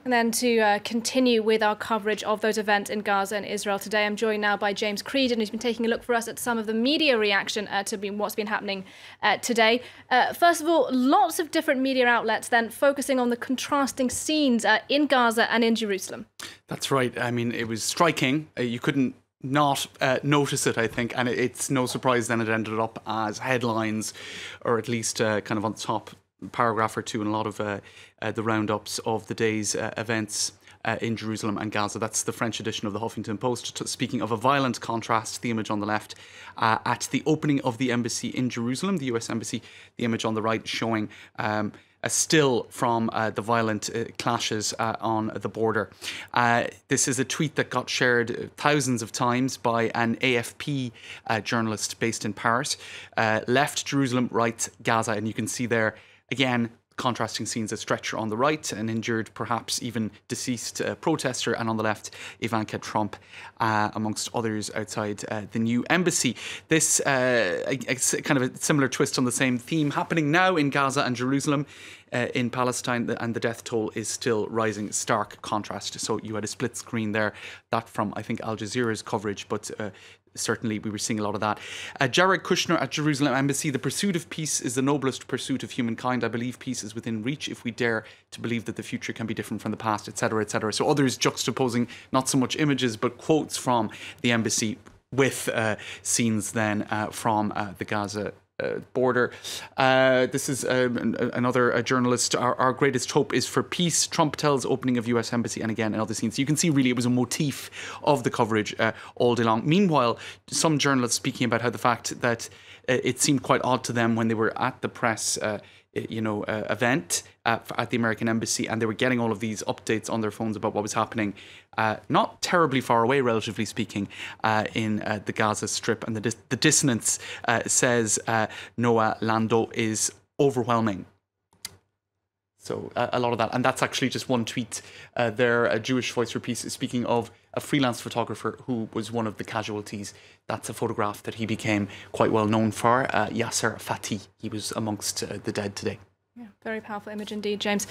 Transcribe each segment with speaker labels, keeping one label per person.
Speaker 1: And then to continue with our coverage of those events in Gaza and Israel today, I'm joined now by James Creedon, who's been taking a look for us at some of the media reaction to what's been happening today. First of all, lots of different media outlets then focusing on the contrasting scenes in Gaza and in Jerusalem. That's right. I mean, it was striking. You couldn't not notice it, I think, and it's no surprise then it ended up as headlines, or at least kind of on the top paragraph or two in a lot of the roundups of the day's events in Jerusalem and Gaza. That's the French edition of the Huffington Post, speaking of a violent contrast, the image on the left at the opening of the embassy in Jerusalem, the US embassy, the image on the right showing a still from the violent clashes on the border. This is a tweet that got shared thousands of times by an AFP journalist based in Paris. Left Jerusalem, right Gaza, and you can see there again contrasting scenes: a stretcher on the right, an injured, perhaps even deceased protester, and on the left Ivanka Trump amongst others outside the new embassy. This kind of a similar twist on the same theme happening now in Gaza and Jerusalem. In Palestine, and the death toll is still rising. Stark contrast. So you had a split screen there, that from I think Al Jazeera's coverage, but certainly we were seeing a lot of that. Jared Kushner at Jerusalem Embassy: the pursuit of peace is the noblest pursuit of humankind. I believe peace is within reach if we dare to believe that the future can be different from the past, etc., etc. So others juxtaposing not so much images but quotes from the embassy with scenes then from the Gaza border. This is another journalist. Our greatest hope is for peace, Trump tells opening of US embassy, and again in other scenes. So you can see really it was a motif of the coverage all day long. Meanwhile, some journalists speaking about how the fact that it seemed quite odd to them when they were at the press event at the American embassy, and they were getting all of these updates on their phones about what was happening not terribly far away, relatively speaking, in the Gaza Strip. And the dissonance, says Noah Lando, is overwhelming. So a lot of that. And that's actually just one tweet there. A Jewish Voice for Peace is speaking of a freelance photographer who was one of the casualties. That's a photograph that he became quite well known for, Yasser Fatih. He was amongst the dead today. Yeah, very powerful image indeed, James.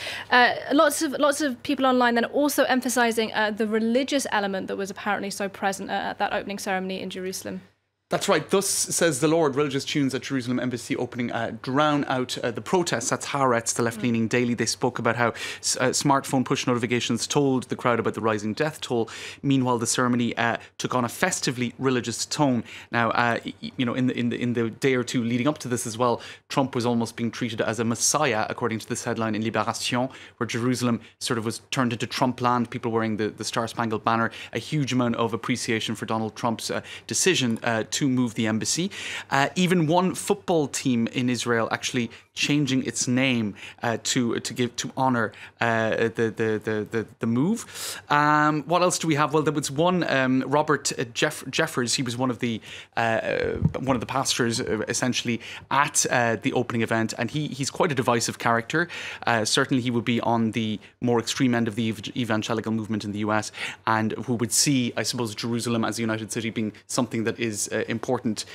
Speaker 1: Lots of people online then also emphasising the religious element that was apparently so present at that opening ceremony in Jerusalem. That's right. Thus says the Lord. Religious tunes at Jerusalem embassy opening drown out the protests. That's Haaretz, the left-leaning daily. They spoke about how smartphone push notifications told the crowd about the rising death toll. Meanwhile, the ceremony took on a festively religious tone. Now, in the day or two leading up to this as well, Trump was almost being treated as a messiah, according to this headline in Libération, where Jerusalem sort of was turned into Trump land. People wearing the Star-Spangled Banner. A huge amount of appreciation for Donald Trump's decision to move the embassy. Even one football team in Israel actually changing its name to honour the move. What else do we have? Well, there was one Robert Jeffers. He was one of the pastors essentially at the opening event, and he's quite a divisive character. Certainly, he would be on the more extreme end of the evangelical movement in the US, and who would see, I suppose, Jerusalem as a united city being something that is important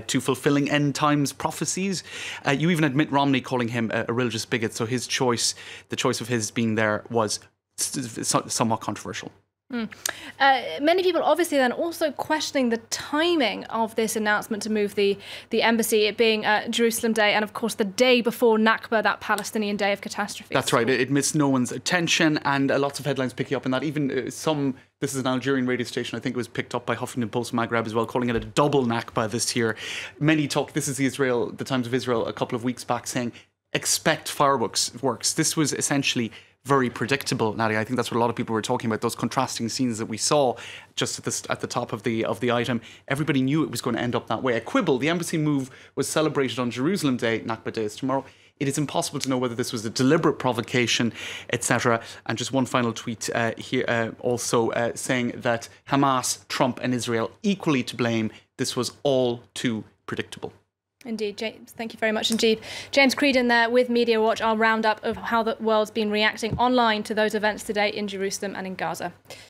Speaker 1: to fulfilling end times prophecies. You even had Mitt Romney calling him a religious bigot, so his choice, the choice of his being there, was somewhat controversial. Many people obviously then also questioning the timing of this announcement to move the embassy, it being Jerusalem Day, and of course the day before Nakba, that Palestinian day of catastrophe. That's right. It missed no one's attention, and lots of headlines picking up on that. Even this is an Algerian radio station, I think it was picked up by Huffington Post Maghreb as well, calling it a double Nakba this year. Many talk, this is the Times of Israel a couple of weeks back, saying expect fireworks. This was essentially very predictable, Nadia. I think that's what a lot of people were talking about, those contrasting scenes that we saw just at the top of the item. Everybody knew it was going to end up that way. A quibble: the embassy move was celebrated on Jerusalem Day. Nakba Day is tomorrow. It is impossible to know whether this was a deliberate provocation, etc. And just one final tweet here, also saying that Hamas, Trump and Israel equally to blame. This was all too predictable. Indeed, James. Thank you very much indeed. James Creedon there with Media Watch, our roundup of how the world's been reacting online to those events today in Jerusalem and in Gaza.